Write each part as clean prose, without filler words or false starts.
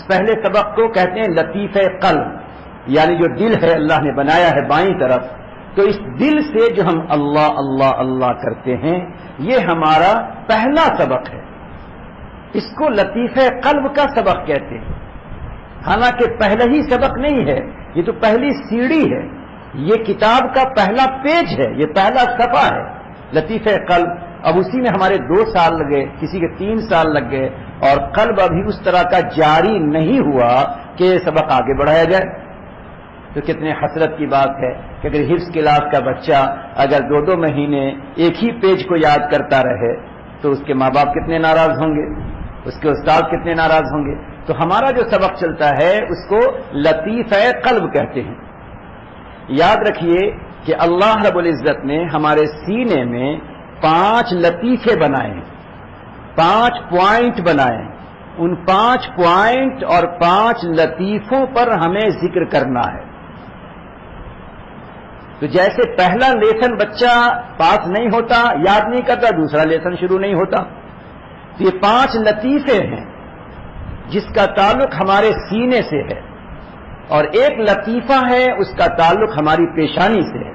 پہلے سبق کو کہتے ہیں لطیف قلب، یعنی جو دل ہے اللہ نے بنایا ہے بائیں طرف، تو اس دل سے جو ہم اللہ اللہ اللہ کرتے ہیں یہ ہمارا پہلا سبق ہے، اس کو لطیف قلب کا سبق کہتے ہیں۔ حالانکہ پہلا ہی سبق نہیں ہے، یہ تو پہلی سیڑھی ہے، یہ کتاب کا پہلا پیج ہے، یہ پہلا صفحہ ہے لطیف قلب۔ اب اسی میں ہمارے 2 سال لگے، کسی کے 3 سال لگ گئے، اور قلب ابھی اس طرح کا جاری نہیں ہوا کہ یہ سبق آگے بڑھایا جائے۔ تو کتنے حسرت کی بات ہے کہ اگر حفظ کلاس کا بچہ اگر 2 مہینے ایک ہی پیج کو یاد کرتا رہے تو اس کے ماں باپ کتنے ناراض ہوں گے، اس کے استاد کتنے ناراض ہوں گے۔ تو ہمارا جو سبق چلتا ہے اس کو لطیف قلب کہتے ہیں۔ یاد رکھیے کہ اللہ رب العزت نے ہمارے سینے میں 5 لطیفے بنائے ہیں، 5 پوائنٹ بنائے ہیں، ان 5 پوائنٹ اور 5 لطیفوں پر ہمیں ذکر کرنا ہے۔ تو جیسے پہلا لیسن بچہ پاس نہیں ہوتا، یاد نہیں کرتا، دوسرا لیسن شروع نہیں ہوتا، تو یہ 5 لطیفے ہیں جس کا تعلق ہمارے سینے سے ہے، اور ایک لطیفہ ہے اس کا تعلق ہماری پیشانی سے ہے،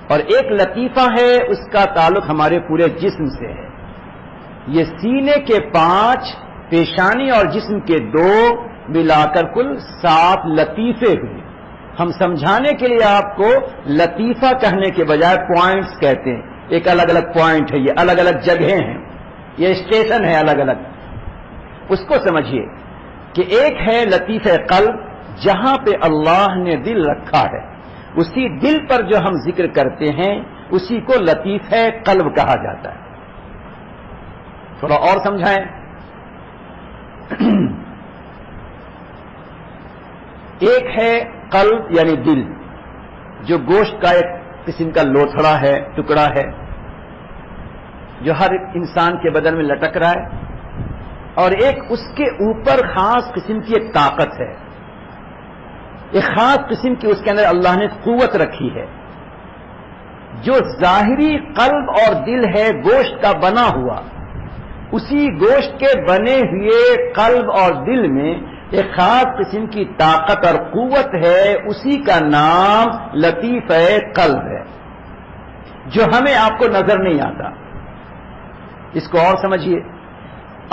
اور ایک لطیفہ ہے اس کا تعلق ہمارے پورے جسم سے ہے۔ یہ سینے کے 5، پیشانی اور جسم کے 2 ملا کر کل 7 لطیفے ہوئے۔ ہم سمجھانے کے لیے آپ کو لطیفہ کہنے کے بجائے پوائنٹس کہتے ہیں، ایک الگ الگ پوائنٹ ہے، یہ الگ الگ جگہیں ہیں، یہ اسٹیشن ہے الگ الگ۔ اس کو سمجھیے کہ ایک ہے لطیف قلب، جہاں پہ اللہ نے دل رکھا ہے، اسی دل پر جو ہم ذکر کرتے ہیں اسی کو لطیف قلب کہا جاتا ہے۔ تھوڑا اور سمجھائیں۔ ایک ہے قلب یعنی دل، جو گوشت کا ایک قسم کا لوتھڑا ہے، ٹکڑا ہے، جو ہر انسان کے بدن میں لٹک رہا ہے، اور ایک اس کے اوپر خاص قسم کی ایک طاقت ہے، ایک خاص قسم کی اس کے اندر اللہ نے قوت رکھی ہے۔ جو ظاہری قلب اور دل ہے گوشت کا بنا ہوا، اسی گوشت کے بنے ہوئے قلب اور دل میں ایک خاص قسم کی طاقت اور قوت ہے، اسی کا نام لطیف قلب ہے، جو ہمیں آپ کو نظر نہیں آتا۔ اس کو اور سمجھیے،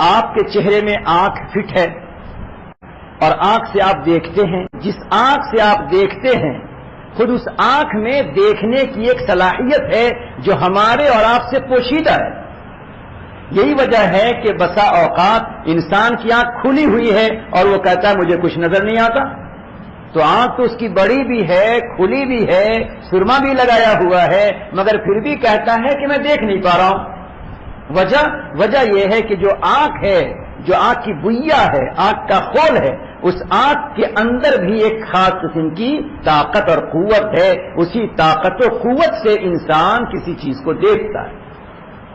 آپ کے چہرے میں آنکھ فٹ ہے اور آنکھ سے آپ دیکھتے ہیں، جس آنکھ سے آپ دیکھتے ہیں خود اس آنکھ میں دیکھنے کی ایک صلاحیت ہے جو ہمارے اور آپ سے پوشیدہ ہے۔ یہی وجہ ہے کہ بسا اوقات انسان کی آنکھ کھلی ہوئی ہے اور وہ کہتا ہے مجھے کچھ نظر نہیں آتا، تو آنکھ تو اس کی بڑی بھی ہے، کھلی بھی ہے، سرما بھی لگایا ہوا ہے، مگر پھر بھی کہتا ہے کہ میں دیکھ نہیں پا رہا ہوں۔ وجہ یہ ہے کہ جو آنکھ ہے، جو آنکھ کی بویا ہے، آنکھ کا خول ہے، اس آنکھ کے اندر بھی ایک خاص قسم کی طاقت اور قوت ہے، اسی طاقت و قوت سے انسان کسی چیز کو دیکھتا ہے۔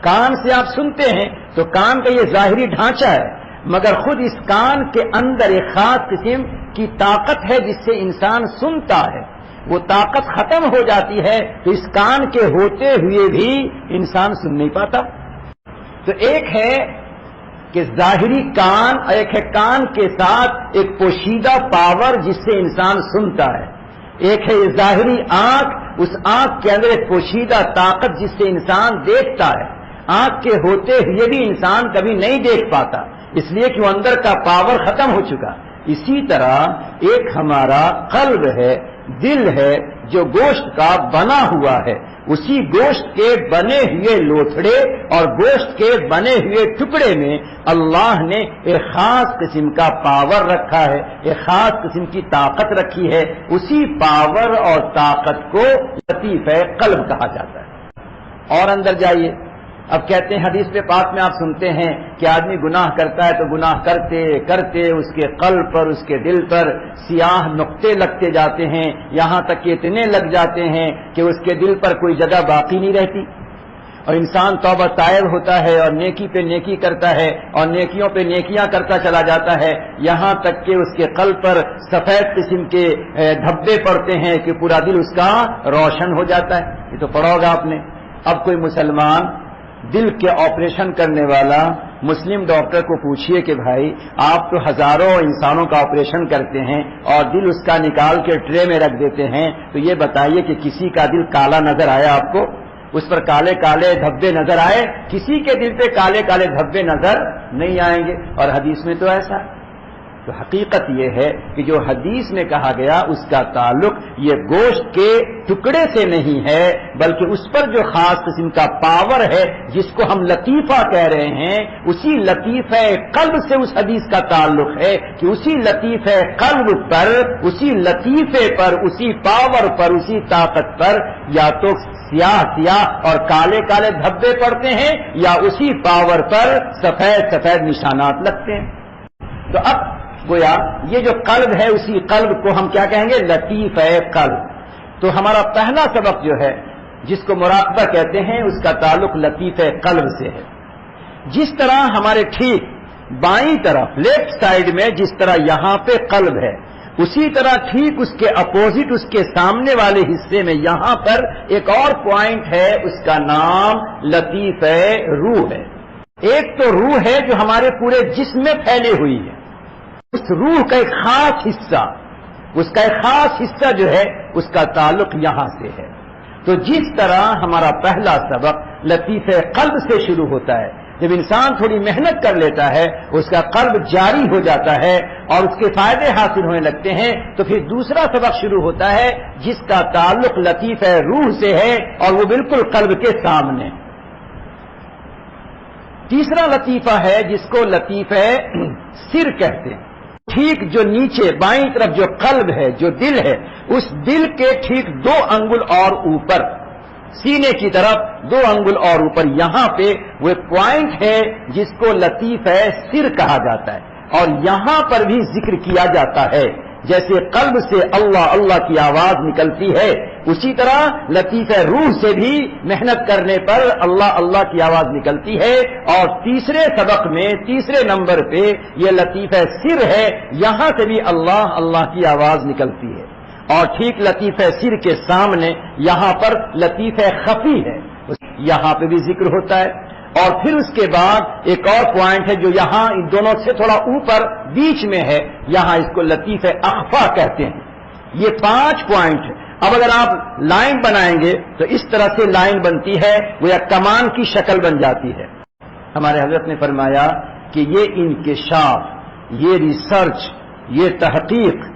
کان سے آپ سنتے ہیں تو کان کا یہ ظاہری ڈھانچہ ہے، مگر خود اس کان کے اندر ایک خاص قسم کی طاقت ہے جس سے انسان سنتا ہے، وہ طاقت ختم ہو جاتی ہے تو اس کان کے ہوتے ہوئے بھی انسان سن نہیں پاتا۔ تو ایک ہے کہ ظاہری کان، ایک ہے کان کے ساتھ ایک پوشیدہ پاور جس سے انسان سنتا ہے، ایک ہے یہ ظاہری آنکھ، اس آنکھ کے اندر ایک پوشیدہ طاقت جس سے انسان دیکھتا ہے۔ آنکھ کے ہوتے ہوئے بھی انسان کبھی نہیں دیکھ پاتا، اس لیے کہ وہ اندر کا پاور ختم ہو چکا۔ اسی طرح ایک ہمارا قلب ہے، دل ہے، جو گوشت کا بنا ہوا ہے، اسی گوشت کے بنے ہوئے لوتھڑے اور گوشت کے بنے ہوئے ٹکڑے میں اللہ نے ایک خاص قسم کا پاور رکھا ہے، ایک خاص قسم کی طاقت رکھی ہے، اسی پاور اور طاقت کو لطیف قلب کہا جاتا ہے۔ اور اندر جائیے، اب کہتے ہیں حدیث پہ پاک میں آپ سنتے ہیں کہ آدمی گناہ کرتا ہے تو گناہ کرتے کرتے اس کے قلب پر، اس کے دل پر سیاہ نقطے لگتے جاتے ہیں، یہاں تک کہ اتنے لگ جاتے ہیں کہ اس کے دل پر کوئی جگہ باقی نہیں رہتی، اور انسان توبہ طائب ہوتا ہے اور نیکی پہ نیکی کرتا ہے اور نیکیوں پہ نیکیاں کرتا چلا جاتا ہے، یہاں تک کہ اس کے قلب پر سفید قسم کے دھبے پڑتے ہیں کہ پورا دل اس کا روشن ہو جاتا ہے۔ یہ تو پڑھا ہوگا آپ نے۔ اب کوئی مسلمان دل کے آپریشن کرنے والا مسلم ڈاکٹر کو پوچھیے کہ بھائی آپ تو ہزاروں انسانوں کا آپریشن کرتے ہیں اور دل اس کا نکال کے ٹرے میں رکھ دیتے ہیں، تو یہ بتائیے کہ کسی کا دل کالا نظر آیا آپ کو؟ اس پر کالے کالے دھبے نظر آئے؟ کسی کے دل پہ کالے کالے دھبے نظر نہیں آئیں گے، اور حدیث میں تو ایسا ہے۔ تو حقیقت یہ ہے کہ جو حدیث میں کہا گیا اس کا تعلق یہ گوشت کے ٹکڑے سے نہیں ہے، بلکہ اس پر جو خاص قسم کا پاور ہے جس کو ہم لطیفہ کہہ رہے ہیں، اسی لطیفہ قلب سے اس حدیث کا تعلق ہے کہ اسی لطیفہ قلب پر، اسی لطیفے پر، اسی پاور پر، اسی طاقت پر یا تو سیاہ سیاہ اور کالے کالے دھبے پڑتے ہیں یا اسی پاور پر سفید سفید نشانات لگتے ہیں۔ تو اب گویا یہ جو قلب ہے اسی قلب کو ہم کیا کہیں گے؟ لطیف قلب۔ تو ہمارا پہلا سبق جو ہے جس کو مراقبہ کہتے ہیں اس کا تعلق لطیف قلب سے ہے۔ جس طرح ہمارے ٹھیک بائیں طرف لیفٹ سائیڈ میں جس طرح یہاں پہ قلب ہے، اسی طرح ٹھیک اس کے اپوزٹ اس کے سامنے والے حصے میں یہاں پر ایک اور پوائنٹ ہے، اس کا نام لطیف روح ہے۔ ایک تو روح ہے جو ہمارے پورے جسم میں پھیلی ہوئی ہے، اس روح کا ایک خاص حصہ، اس کا ایک خاص حصہ جو ہے اس کا تعلق یہاں سے ہے۔ تو جس طرح ہمارا پہلا سبق لطیف قلب سے شروع ہوتا ہے، جب انسان تھوڑی محنت کر لیتا ہے اس کا قلب جاری ہو جاتا ہے اور اس کے فائدے حاصل ہونے لگتے ہیں، تو پھر دوسرا سبق شروع ہوتا ہے جس کا تعلق لطیف روح سے ہے اور وہ بالکل قلب کے سامنے۔ تیسرا لطیفہ ہے جس کو لطیف سر کہتے ہیں۔ ٹھیک جو نیچے بائیں طرف جو قلب ہے، جو دل ہے، اس دل کے ٹھیک 2 انگل اور اوپر، سینے کی طرف 2 انگل اور اوپر، یہاں پہ وہ پوائنٹ ہے جس کو لطیف سر کہا جاتا ہے، اور یہاں پر بھی ذکر کیا جاتا ہے۔ جیسے قلب سے اللہ اللہ کی آواز نکلتی ہے، اسی طرح لطیف روح سے بھی محنت کرنے پر اللہ اللہ کی آواز نکلتی ہے، اور تیسرے سبق میں تیسرے نمبر پہ یہ لطیف سر ہے، یہاں سے بھی اللہ اللہ کی آواز نکلتی ہے۔ اور ٹھیک لطیف سر کے سامنے یہاں پر لطیف خفی ہے، یہاں پہ بھی ذکر ہوتا ہے۔ اور پھر اس کے بعد ایک اور پوائنٹ ہے جو یہاں ان دونوں سے تھوڑا اوپر بیچ میں ہے، یہاں اس کو لطیف اخفا کہتے ہیں۔ یہ 5 پوائنٹ ہے۔ اب اگر آپ لائن بنائیں گے تو اس طرح سے لائن بنتی ہے، وہ ایک کمان کی شکل بن جاتی ہے۔ ہمارے حضرت نے فرمایا کہ یہ انکشاف، یہ ریسرچ، یہ تحقیق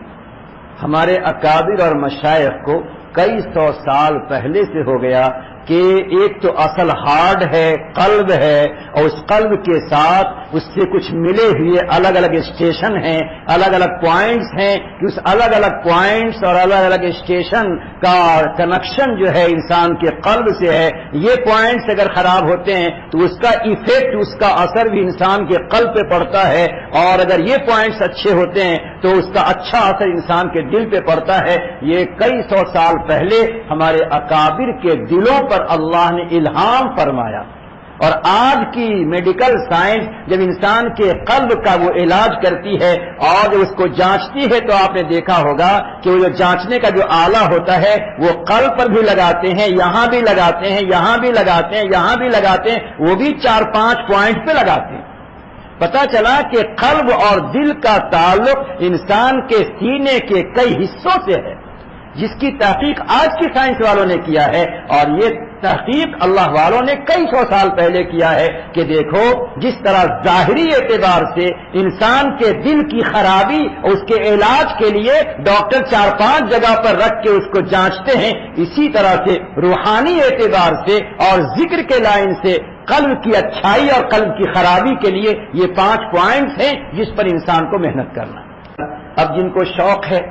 ہمارے اکابر اور مشائخ کو کئی 100 سال پہلے سے ہو گیا کہ ایک تو اصل ہارڈ ہے، قلب ہے، اور اس قلب کے ساتھ اس سے کچھ ملے ہوئے الگ الگ اسٹیشن ہیں، الگ الگ پوائنٹس ہیں، کہ اس الگ الگ پوائنٹس اور الگ الگ اسٹیشن کا کنیکشن جو ہے انسان کے قلب سے ہے۔ یہ پوائنٹس اگر خراب ہوتے ہیں تو اس کا ایفیکٹ، اس کا اثر بھی انسان کے قلب پہ پڑتا ہے، اور اگر یہ پوائنٹس اچھے ہوتے ہیں تو اس کا اچھا اثر انسان کے دل پہ پڑتا ہے۔ یہ کئی 100 سال پہلے ہمارے اکابر کے دلوں پر اللہ نے الہام فرمایا، اور آج کی میڈیکل سائنس جب انسان کے قلب کا وہ علاج کرتی ہے اور جب اس کو جانچتی ہے تو آپ نے دیکھا ہوگا کہ وہ جو جانچنے کا جو آلہ ہوتا ہے وہ قلب پر بھی لگاتے ہیں، یہاں بھی لگاتے ہیں، یہاں بھی لگاتے ہیں، یہاں بھی لگاتے ہیں، وہ بھی 4-5 پوائنٹ پہ لگاتے ہیں۔ پتا چلا کہ قلب اور دل کا تعلق انسان کے سینے کے کئی حصوں سے ہے، جس کی تحقیق آج کی سائنس والوں نے کیا ہے، اور یہ تحقیق اللہ والوں نے کئی 100 سال پہلے کیا ہے کہ دیکھو جس طرح ظاہری اعتبار سے انسان کے دل کی خرابی اور اس کے علاج کے لیے ڈاکٹر 4-5 جگہ پر رکھ کے اس کو جانچتے ہیں، اسی طرح سے روحانی اعتبار سے اور ذکر کے لائن سے قلب کی اچھائی اور قلب کی خرابی کے لیے یہ 5 پوائنٹس ہیں جس پر انسان کو محنت کرنا۔ اب جن کو شوق ہے،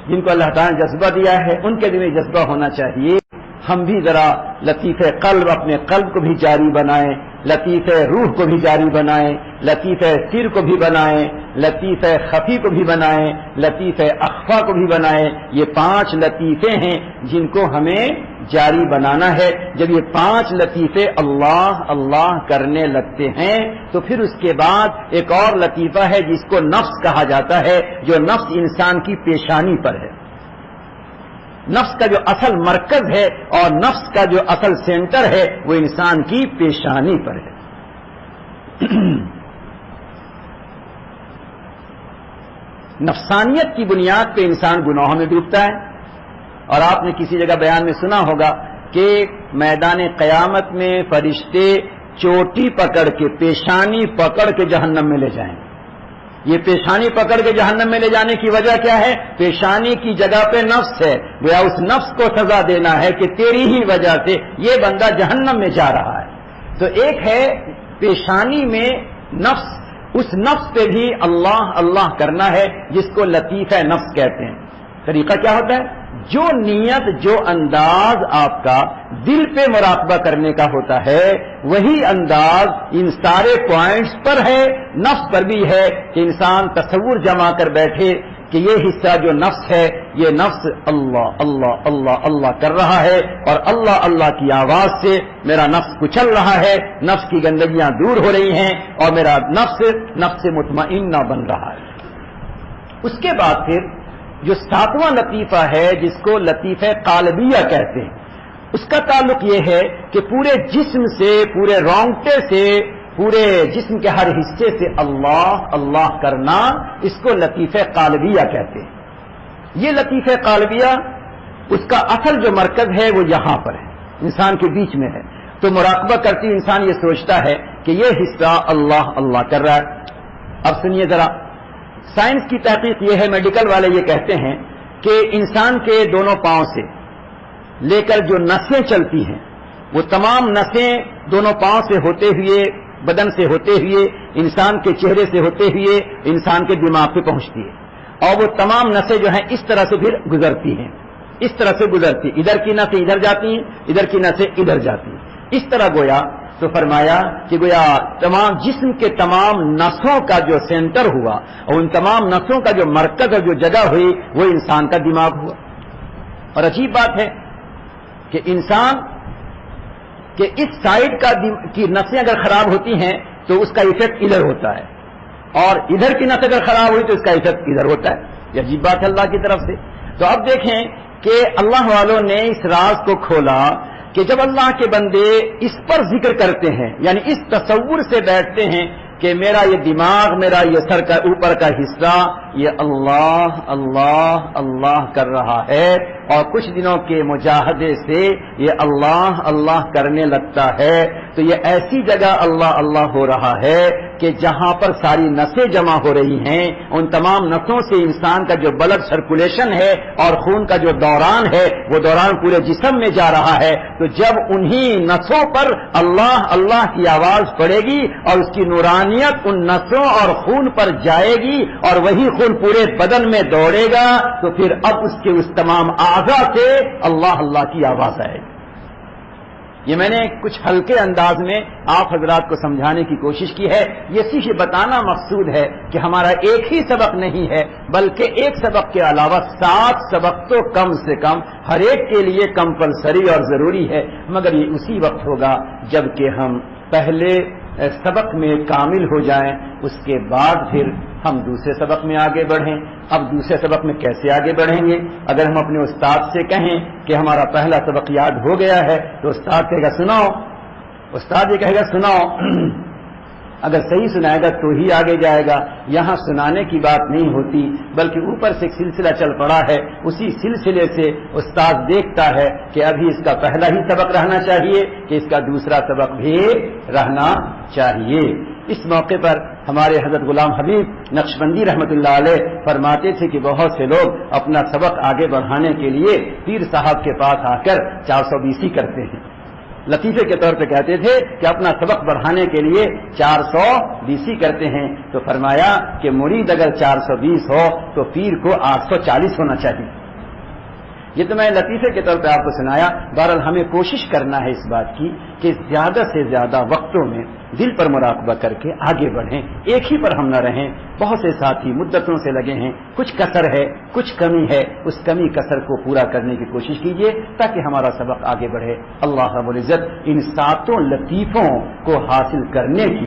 جن کو اللہ تعالیٰ نے جذبہ دیا ہے، ان کے دل میں جذبہ ہونا چاہیے ہم بھی ذرا لطیف قلب، اپنے قلب کو بھی جاری بنائیں، لطیف روح کو بھی جاری بنائیں، لطیف سر کو بھی بنائیں، لطیف خفی کو بھی بنائیں، لطیف اخفا کو بھی بنائیں۔ یہ 5 لطیفے ہیں جن کو ہمیں جاری بنانا ہے۔ جب یہ 5 لطیفے اللہ اللہ کرنے لگتے ہیں تو پھر اس کے بعد ایک اور لطیفہ ہے جس کو نفس کہا جاتا ہے، جو نفس انسان کی پیشانی پر ہے۔ نفس کا جو اصل مرکز ہے اور نفس کا جو اصل سینٹر ہے وہ انسان کی پیشانی پر ہے۔ نفسانیت کی بنیاد پہ انسان گناہوں میں ڈوبتا ہے. اور آپ نے کسی جگہ بیان میں سنا ہوگا کہ میدان قیامت میں فرشتے چوٹی پکڑ کے پیشانی پکڑ کے جہنم میں لے جائیں. یہ پیشانی پکڑ کے جہنم میں لے جانے کی وجہ کیا ہے؟ پیشانی کی جگہ پہ نفس ہے، گویا اس نفس کو سزا دینا ہے کہ تیری ہی وجہ سے یہ بندہ جہنم میں جا رہا ہے. تو ایک ہے پیشانی میں نفس، اس نفس پہ بھی اللہ اللہ کرنا ہے، جس کو لطیفہ نفس کہتے ہیں. طریقہ کیا ہوتا ہے؟ جو نیت، جو انداز آپ کا دل پہ مراقبہ کرنے کا ہوتا ہے، وہی انداز ان سارے پوائنٹس پر ہے، نفس پر بھی ہے، کہ انسان تصور جما کر بیٹھے کہ یہ حصہ جو نفس ہے، یہ نفس اللہ اللہ اللہ اللہ کر رہا ہے، اور اللہ اللہ کی آواز سے میرا نفس کچل رہا ہے، نفس کی گندگیاں دور ہو رہی ہیں، اور میرا نفس مطمئنہ بن رہا ہے. اس کے بعد پھر جو ساتواں لطیفہ ہے، جس کو لطیفہ قالبیہ کہتے ہیں، اس کا تعلق یہ ہے کہ پورے جسم سے، پورے رونگٹے سے، پورے جسم کے ہر حصے سے اللہ اللہ کرنا، اس کو لطیفہ قالبیہ کہتے ہیں. یہ لطیفہ قالبیہ، اس کا اصل جو مرکز ہے وہ یہاں پر ہے، انسان کے بیچ میں ہے. تو مراقبہ کرتی انسان یہ سوچتا ہے کہ یہ حصہ اللہ اللہ کر رہا ہے. اب سنیے ذرا، سائنس کی تحقیق یہ ہے، میڈیکل والے یہ کہتے ہیں کہ انسان کے دونوں پاؤں سے لے کر جو نسیں چلتی ہیں، وہ تمام نسیں دونوں پاؤں سے ہوتے ہوئے، بدن سے ہوتے ہوئے، انسان کے چہرے سے ہوتے ہوئے انسان کے دماغ پہ پہنچتی ہے، اور وہ تمام نسیں جو ہیں اس طرح سے پھر گزرتی ہیں، اس طرح سے گزرتی، ادھر کی نسیں ادھر جاتی ہیں، ادھر کی نسیں ادھر جاتی ہیں. اس طرح گویا تو فرمایا کہ گویا تمام جسم کے تمام نسوں کا جو سینٹر ہوا، اور ان تمام نسوں کا جو مرکز اور جو جگہ ہوئی، وہ انسان کا دماغ ہوا. اور عجیب بات ہے کہ انسان کے اس سائڈ کی نسیں اگر خراب ہوتی ہیں تو اس کا ایفیکٹ ادھر ہوتا ہے، اور ادھر کی نس اگر خراب ہوئی تو اس کا ایفیکٹ ادھر ہوتا ہے. یہ عجیب بات ہے اللہ کی طرف سے. تو اب دیکھیں کہ اللہ والوں نے اس راز کو کھولا کہ جب اللہ کے بندے اس پر ذکر کرتے ہیں، یعنی اس تصور سے بیٹھتے ہیں کہ میرا یہ دماغ، میرا یہ سر کا اوپر کا حصہ، یہ اللہ اللہ اللہ کر رہا ہے، اور کچھ دنوں کے مجاہدے سے یہ اللہ اللہ کرنے لگتا ہے، تو یہ ایسی جگہ اللہ اللہ ہو رہا ہے کہ جہاں پر ساری نسیں جمع ہو رہی ہیں، ان تمام نسوں سے انسان کا جو بلڈ سرکولیشن ہے اور خون کا جو دوران ہے، وہ دوران پورے جسم میں جا رہا ہے. تو جب انہی نسوں پر اللہ اللہ کی آواز پڑے گی اور اس کی نورانیت ان نسوں اور خون پر جائے گی، اور وہی خون پورے بدن میں دوڑے گا، تو پھر اب اس کے اس تمام اعضاء سے اللہ اللہ کی آواز آئے گی. یہ میں نے کچھ ہلکے انداز میں آپ حضرات کو سمجھانے کی کوشش کی ہے. یہ صرف یہ بتانا مقصود ہے کہ ہمارا ایک ہی سبق نہیں ہے، بلکہ ایک سبق کے علاوہ 7 سبق تو کم سے کم ہر ایک کے لیے کمپلسری اور ضروری ہے. مگر یہ اسی وقت ہوگا جب کہ ہم پہلے سبق میں کامل ہو جائیں، اس کے بعد پھر ہم دوسرے سبق میں آگے بڑھیں. اب دوسرے سبق میں کیسے آگے بڑھیں گے؟ اگر ہم اپنے استاد سے کہیں کہ ہمارا پہلا سبق یاد ہو گیا ہے، تو استاد کہے گا سناؤ، استاد یہ کہے گا سناؤ. اگر صحیح سنائے گا تو ہی آگے جائے گا. یہاں سنانے کی بات نہیں ہوتی، بلکہ اوپر سے ایک سلسلہ چل پڑا ہے، اسی سلسلے سے استاد دیکھتا ہے کہ ابھی اس کا پہلا ہی سبق رہنا چاہیے کہ اس کا دوسرا سبق بھی رہنا چاہیے. اس موقع پر ہمارے حضرت غلام حبیب نقشبندی رحمت اللہ علیہ فرماتے تھے کہ بہت سے لوگ اپنا سبق آگے بڑھانے کے لیے پیر صاحب کے پاس آ کر 420 کرتے ہیں. لطیفے کے طور پہ کہتے تھے کہ اپنا سبق بڑھانے کے لیے 420 کرتے ہیں. تو فرمایا کہ مرید اگر 420 ہو تو پیر کو 840 ہونا چاہیے. یہ تو میں لطیفے کے طور پہ آپ کو سنایا. بہرحال ہمیں کوشش کرنا ہے اس بات کی کہ زیادہ سے زیادہ وقتوں میں دل پر مراقبہ کر کے آگے بڑھیں، ایک ہی پر ہم نہ رہیں. بہت سے ساتھی مدتوں سے لگے ہیں، کچھ کسر ہے، کچھ کمی ہے، اس کمی کسر کو پورا کرنے کی کوشش کیجیے تاکہ ہمارا سبق آگے بڑھے. اللہ رب العزت ان 7 لطیفوں کو حاصل کرنے کی